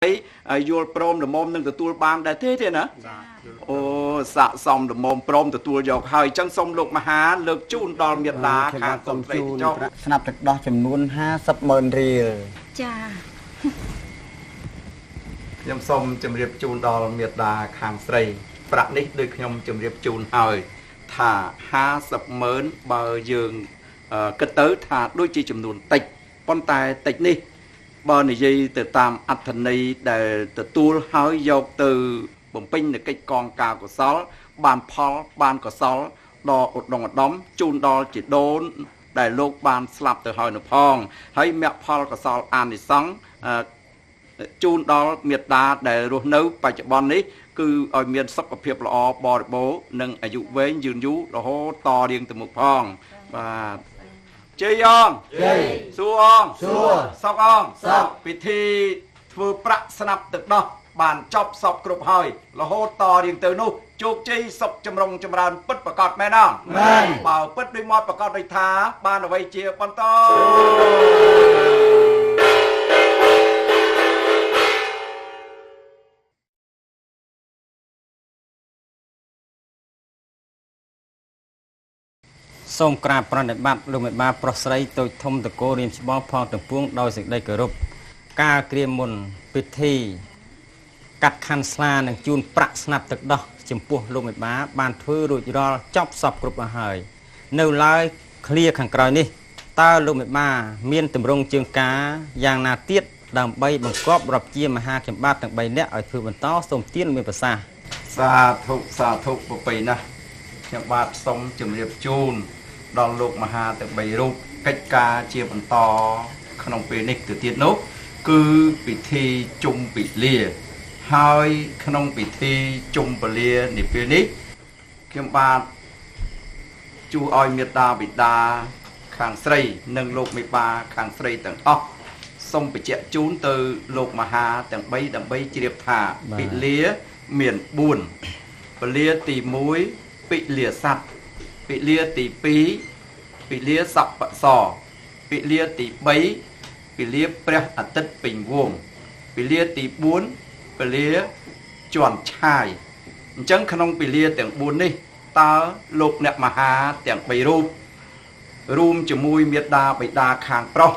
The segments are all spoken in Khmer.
យល់ព្រមល្មមនឹងទទួលបានដែរទេណាអូស័កសមល្មមព្រមទទួលយកហើយអញ្ចឹងសូមលោកមហាលើកជូនដល់មេដាខាងកុំស្រីចុះស្នាប់ទឹកដោះចំនួន50,000រៀលចាខ្ញុំសូមជម្រាបជូនដល់មេដាខាងស្រីប្រាក់នេះដូចខ្ញុំជម្រាបជូនហើយថា50,000បើយើងគិតទៅថាដូចជាចំនួនតិចប៉ុន្តែតិចនេះបើនិយាយទៅតាមអត្ថន័យដែលទទួលហើយយកទៅបំពេញនៅកិច្ចកងការកុសលបានផលបានកុសលដល់ឧត្តមឧត្តមជូនដល់ជីដូនដែលលោកបានស្លាប់ទៅហើយនៅផងហើយមគ្គផលកុសលអានិសង្ឃជូនដល់មេត្តាដែលរស់នៅបច្ចុប្បន្ននេះគឺឲ្យមានសុខភាពល្អបរិបូរណ៍និងអាយុវែងយឺនយូររហូតតរៀងទៅមុខផងបាទជ័យអងជ័យសួរអងសួរសុកអងសុកពិធីធ្វើប្រាក់ស្នាប់ទឹកដោះបានចប់សពគ្រប់ហើយរហូតតរៀងទៅនោះជោគជ័យសុខចម្រុងចម្រើនពិតប្រកបមែនអងមែនបើពិតដោយមាត់ប្រកបដោយថាបានអ្វីជាបន្តសូមក្រាបប្រណិប័តលោកមេបាប្រុសស្រីតូចធំតកោរៀមច្បងផងទាំងពួងដោយសេចក្តីគោរពការក្រៀមមុនពិធីកាត់ខណ្ឌស្លានិងជូនប្រាក់ស្នាប់ទឹកដោះចំពោះលោកមេបាបានធ្វើរួចរាល់ចប់សពគ្រប់អស់ហើយនៅឡើយឃ្លាខាងក្រោយនេះតើលោកមេបាមានទម្រង់ជើងការយ៉ាងណាទៀតដើម្បីបង្កប់រាប់ជាមហាខ្ញុំបាទទាំង3នាក់ឲ្យធ្វើបន្តសូមទានមានប្រសាសាធុប្របីណាស់ខ្ញុំបាទសូមជម្រាបជូនដល់លោកមហាទាំង3រូបកិច្ចការជាបន្តក្នុងពេលនេះទៅទៀតនោះគឺពិធីជុំពិលាហើយក្នុងពិធីជុំពលានេះពេលនេះខ្ញុំបាទជួឲ្យមេត្តាបិតាខាងស្រីនិងលោកមេបាខាងស្រីទាំងអស់សូមបញ្ជាក់ជូនទៅលោកមហាទាំង3ដើម្បីជ្រាបថាពិលាមាន4ពលាទី1ពិលាស័ព្ទពិលាទី2ពិលាសព្វសរពិលាទី3ពិលាព្រះអាទិត្យពេញវងពិលាទី4ពិលាជន់ឆាយអញ្ចឹងក្នុងពិលាទាំង4នេះតើលោកអ្នកមហាទាំង3រូបរួមជាមួយមេដាបិតាខាងប្រុស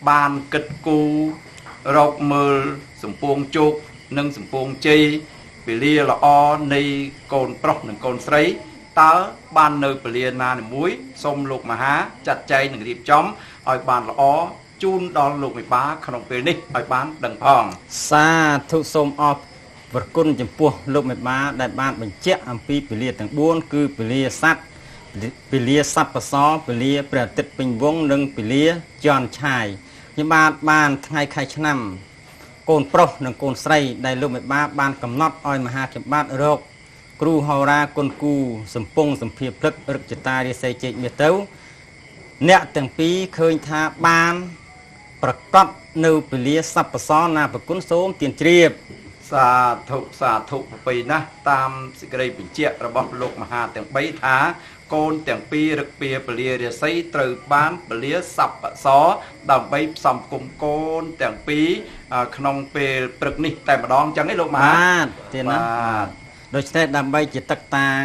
បានគិតគូររកមើលសំពងជោគនិងសំពងជ័យពិលាល្អនៃកូនប្រុសនិងកូនស្រីតើបាននៅពលាណាមួយសូមលោកមហាចាត់ចែងនិងរៀបចំឲ្យបានល្អជូនដល់លោកមេបាក្នុងពេលនេះឲ្យបានដឹងផងសាធុសូមអរព្រគុណចំពោះលោកមេបាដែលបានបញ្ជាក់អំពីពលាទាំង4គឺពលាស័ព្ទពលាសព្វសរពលាព្រះអាទិត្យពេញវងនិងពលាជន់ឆាយខ្ញុំបានថ្ងៃខែឆ្នាំកូនប្រុសនិងកូនស្រីដែលលោកមេបាបានកំណត់ឲ្យមហាខ្ញុំបាទរកគ្រូហោរាគុណគូសំពងសម្ភារព្រឹករឹកចតារាសីជែកមាសទៅអ្នកទាំងពីរឃើញថាបានប្រកាសនៅពលាសព្វសរណាប្រគុណសូមទានជ្រាបសាធុប្របីណាស់តាមសេចក្តីបញ្ជាក់របស់លោកមហាទាំង3ថាកូនទាំងពីររឹកពីពលារាសីត្រូវបានពលាសព្វសរដើម្បីផ្សំគុំកូនទាំងពីរក្នុងពេលព្រឹកនេះតែម្ដងចឹងឯងលោកមហាបាទទៀតណាដូច្នេះដើម្បីជាទឹកតាង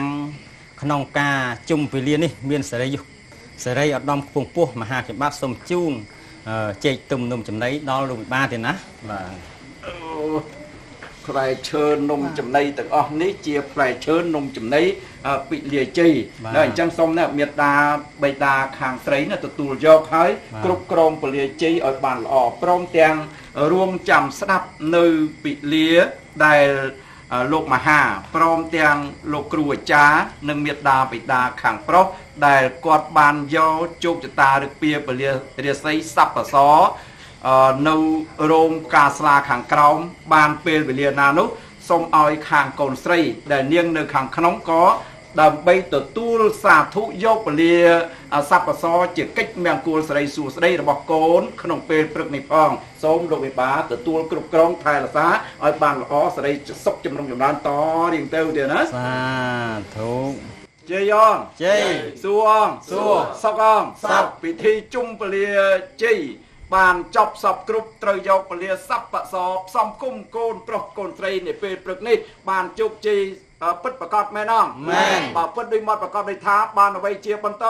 ក្នុងការជុំពលានេះមានសេរីឧត្តមខ្ពង់ពោះមហាខ្ញុំបាទសូមជូនជែកទុំនំចំណីដល់លោកវិបាទៀតណាបាទផ្លែឈើនំចំណីទាំងអស់នេះជាផ្លែឈើនំចំណីពិលាជ័យហើយអញ្ចឹងសូមណាមេត្តាបិតាខាងស្រីណាទទួលយកហើយគ្រប់គ្រងពិលាជ័យឲ្យបានល្អព្រមទាំងរួមចាំស្ដាប់នៅពិលាដែលលោកមហាព្រមទាំងលោកគ្រូអាចារ្យនិងមេត្តាបិតាខាងប្រុសដែលគាត់បានយកជោគជតាឬពៀពលារាសីសព្វសរនៅរោងការស្លាខាងក្រោមបានពេលវេលាណានោះសូមឲ្យខាងកូនស្រីដែលនាងនៅខាងក្នុងក៏ដើម្បីទទួលសាធុយកពលាសព្វសរជាកិច្ចមង្គលសិរីសួស្តីរបស់កូនក្នុងពេលព្រឹកនេះផងសូមលោកវិបាទទួលគ្រប់គ្រងថែរក្សាឲ្យបានល្អសិរីសុខចម្រុងចម្រើនតរៀងទៅទៀតណាសាធុជ័យអងជ័យសួរអងសួរសុកអងសុកពិធីជុំពលាជ័យ បានចប់សពគ្រប់ត្រូវយកពលាសັບបសបសំគុំកូនប្រុសកូនស្រីនាពេលព្រឹកនេះបានជោគជ័យពិតប្រកបមែនអត់មែនបើពិតដោយមកប្រកបដោយថាបានអ្វីជាបន្ត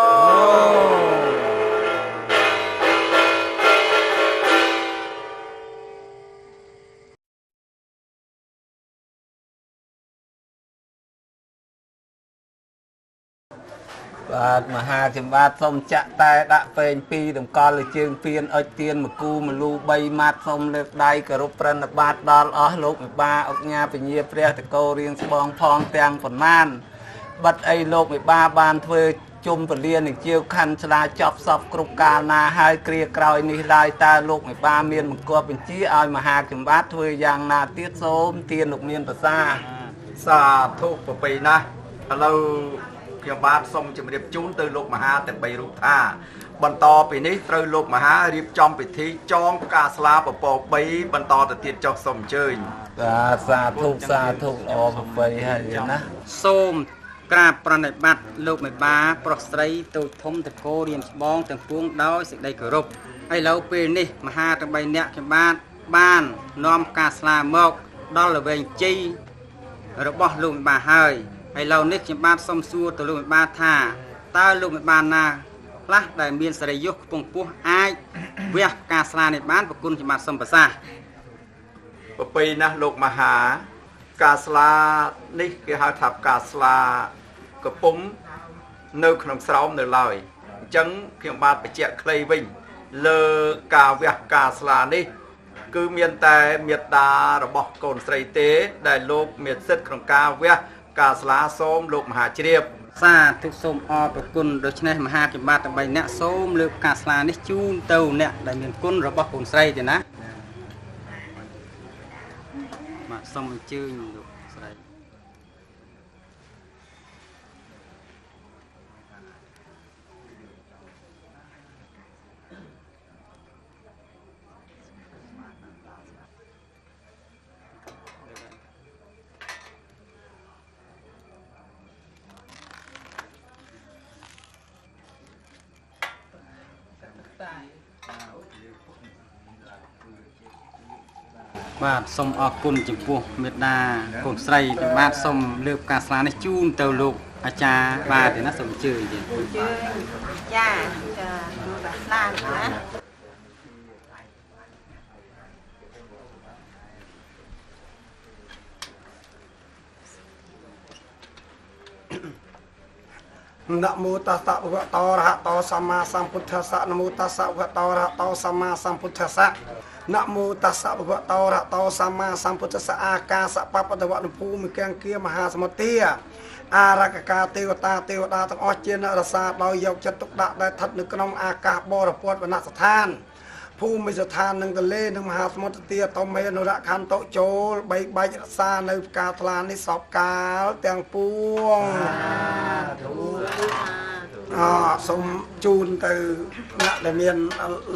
បាទមហាចម្បាតសូមចាក់តែដាក់ពេង2តម្កល់លើជើងពៀនអុចទៀនមកគូមលូ3ម៉ាត់សូមលើកដៃគោរពប្រណិប័តដល់អស់លោកមេបាអុកញ៉ាពញាព្រះតកោរៀងស្បងផងទាំងប៉ុន្មានបាត់អីលោកមេបាបានធ្វើជុំពលានឹងជាវខណ្ឌឆ្លាចប់សពគ្រប់កាលណាហើយគ្រាក្រោយនេះឡើយតើលោកមេបាមានបង្គាប់បញ្ជាឲ្យមហាចម្បាតធ្វើយ៉ាងណាទៀតសូមទានលោកមានប្រសាសាធុប្រពៃណាស់ឥឡូវខ្ញុំបាទសូមជម្រាបជូនទៅលោកមហាទាំង3រូបថាបន្តពីនេះត្រូវលោកមហារៀបចំពិធីចងផ្កាស្លាពពក3បន្តទៅទៀតចុះសូមអញ្ជើញបាទសាធុល្អប្រពៃហើយណាសូមក្រាបប្រណិប័តលោកមេបាប្រុសស្រីតូចធំតកោរៀនច្បងទាំងពួងដោយសេចក្តីគោរពឥឡូវពេលនេះមហាទាំង3នាក់ខ្ញុំបាទបាននាំផ្កាស្លាមកដល់ល្វែងជ័យរបស់លោកមេបាហើយឥឡូវនេះខ្ញុំបាទសូមសួរទៅលោកមេបាថាតើលោកមេបាណាខ្លះដែលមានសរិយយុខ្ពង់ពោះអាចវះផ្កាស្លានេះបានប្រគុណខ្ញុំបាទសូមប្រសាសន៍ប្រពៃណាស់លោកមហាផ្កាស្លានេះគេហៅថាផ្កាស្លាកំពុងនៅក្នុងស្រោមនៅឡើយអញ្ចឹងខ្ញុំបាទបញ្ជាក់ខ្លីវិញលើការវះផ្កាស្លានេះគឺមានតែមេត្តារបស់កូនស្រីទេដែលលោកមានសិទ្ធិក្នុងការវះការស្លាសូមលោកមហាជ្រាបសាធុសូមអរប្រគុណដូច្នេះមហាចម្បាតទាំង3នាក់សូមលើកការស្លានេះជូនទៅអ្នកដែលមានគុណរបស់កូនស្រីទេណាបាទសូមអញ្ជើញលោកស្រីបាទសូមអរគុណចំពោះមេត្តាកូនស្រីទាំងបាទសូមលើកការស្លានេះជូនទៅលោកអាចារ្យបាទទេណាសូមអញ្ជើញទៀតអញ្ជើញចាជួយបាស្លាណាนะโมตัสสะภะคะวะโตอะระหะโตสัมมาสัมพุทธัสสะนะโมตัสสะภะคะวะโตอะระหะโตสัมมาสัมพุทธัสสะนะโมตัสสะภะคะวะโตอะระหะโตสัมมาสัมพุทธัสสะអាកាសបបតវនុភូមិកាំងគាមហាសមុទ្រាអារកកាទេវតាទាំងអស់ជាអ្នករសាដោយយកចិត្តទុកដាក់ដែលស្ថិតនៅក្នុងអាកាសបរិពតវនស្ថានភូមិស្ថាននឹងទលេនឹងមហាសមុទ្រទាតមេនុរៈខន្តុចូលបីបាច់រក្សានៅផ្កាថ្លានេះសពកាលទាំងពួងសូមជូនទៅអ្នកដែលមាន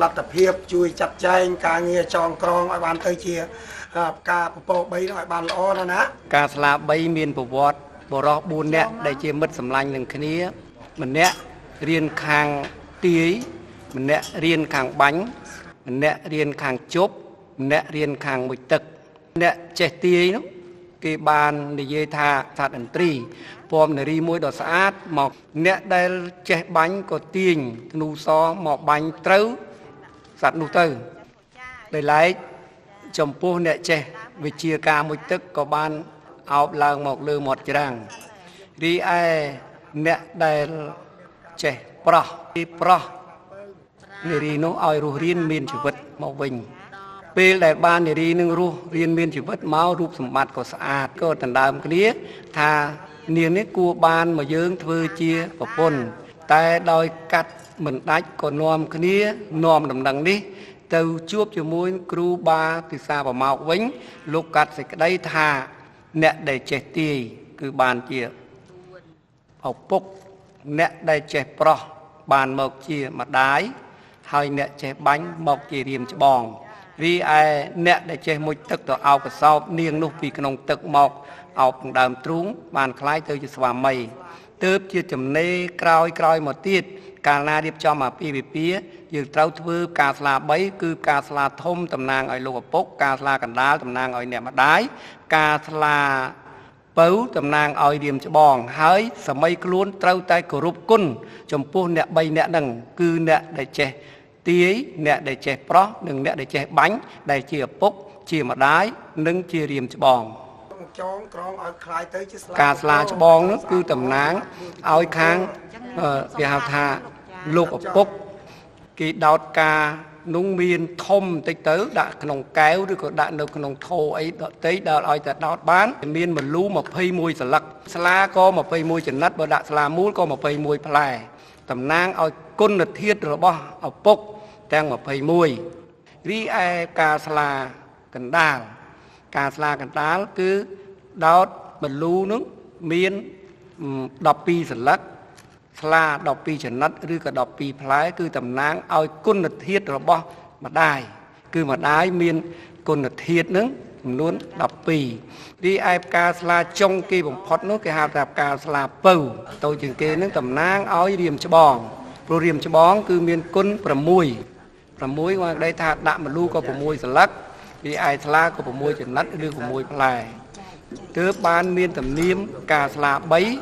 លទ្ធភាពជួយចាត់ចែងការងារចងក្រងឲ្យបានទៅជាផ្កាពពក3នោះឲ្យបានល្អណាការស្លា3មានប្រវត្តិបរោះ4នាក់ដែលជាមិត្តសម្លាញ់នឹងគ្នាម្នាក់រៀនខាងទាយម្នាក់រៀនខាងបាញ់ម្នាក់រៀនខាងជប់ម្នាក់រៀនខាងមួយទឹកម្នាក់ចេះទាយនោះគេបាននិយាយថាសត្វឥន្ទ្រីពំនារីមួយដ៏ស្អាតមកអ្នកដែលចេះបាញ់ក៏ទាញធ្នូសមកបាញ់ត្រូវសត្វនោះទៅដោយឡែកចំពោះអ្នកចេះវិជាការមួយទឹកក៏បានអោបឡើងមកលើមាត់ច្រាំងរីឯអ្នកដែលចេះប្រោះទីប្រោះនារីនោះឲ្យរស់រៀនមានជីវិតមកវិញពេលដែលបាននារីនឹងរស់រៀនមានជីវិតមករូបសម្បត្តិក៏ស្អាតក៏ដណ្ដើមគ្នាថានាងនេះគួរបានមកយើងធ្វើជាប្រពន្ធតែដោយកាត់មិនដាច់ក៏នាំគ្នានាំដំណឹងនេះទៅជួបជាមួយគ្រូបាពិសាប្រម៉ោកវិញលោកកាត់សេចក្តីថាអ្នកដែលចេះទាយគឺបានជាឪពុកអ្នកដែលចេះប្រោះបានមកជាម្ដាយហើយអ្នកចេះបាញ់មកជារៀមច្បងរីឯអ្នកដែលចេះមុជទឹកទៅអោបកសោបនាងនោះពីក្នុងទឹកមកអោបដើមទ្រូងបានคล้ายទៅជាស្វាមីទើបជាចំណេរក្រោយមកទៀត កាលណារៀបចំអាពាហ៍ពិពាហ៍យើងត្រូវធ្វើការស្លា3គឺការស្លាធំតំណាងឲ្យលោកឪពុកការស្លាកណ្ដាលតំណាងឲ្យអ្នកម្ដាយការស្លាពៅតំណាងឲ្យរៀមច្បងហើយសម័យខ្លួនត្រូវតែគោរពគុណចំពោះអ្នក3អ្នកហ្នឹងគឺអ្នកដែលចេះទាយអ្នកដែលចេះប្រោះនិងអ្នកដែលចេះបាញ់ដែលជាឪពុកជាម្ដាយនិងជារៀមច្បងចងក្រងឲ្យคล้ายទៅជាស្លាការស្លាច្បងនោះគឺតំណាងឲ្យខាងគេហៅថាលោកឪពុកគេដោតការនោះមានធំបន្តិចទៅដាក់ក្នុងកែវឬក៏ដាក់នៅក្នុងថូអីដតេដល់ឲ្យតែដោតបានមានមលូ21សន្លឹកស្លាក៏21ចំណិតបើដាក់ស្លាមូលក៏21ផ្លែតំណាងឲ្យគុណធាតុរបស់ឪពុកទាំង21រីឯការស្លាកណ្ដាលគឺដោតមលូនោះមាន12សន្លឹកស្លា12ចំណិតឬក៏12ផ្លែគឺតំណាងឲ្យគុណធាតុរបស់ម្ដាយគឺម្ដាយមានគុណធាតុនឹងចំនួន12រីឯផ្កាស្លាចុងគេបំផុតនោះគេហៅថាផ្កាស្លាពៅតូចជាងគេនឹងតំណាងឲ្យរៀមច្បងព្រោះរៀមច្បងគឺមានគុណ6គាត់ได้ថាដាក់មលូក៏6សន្លឹករីឯស្លាក៏6ចំណិតឬ6ផ្លែទើបបានមានទំនៀមការស្លា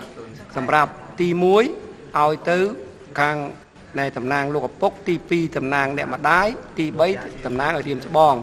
3សម្រាប់ទី1ឲ្យទៅខាងនៃតំណាងលោកឪពុកទី2តំណាងអ្នកម្ដាយទី3តំណាងឲ្យរៀមច្បង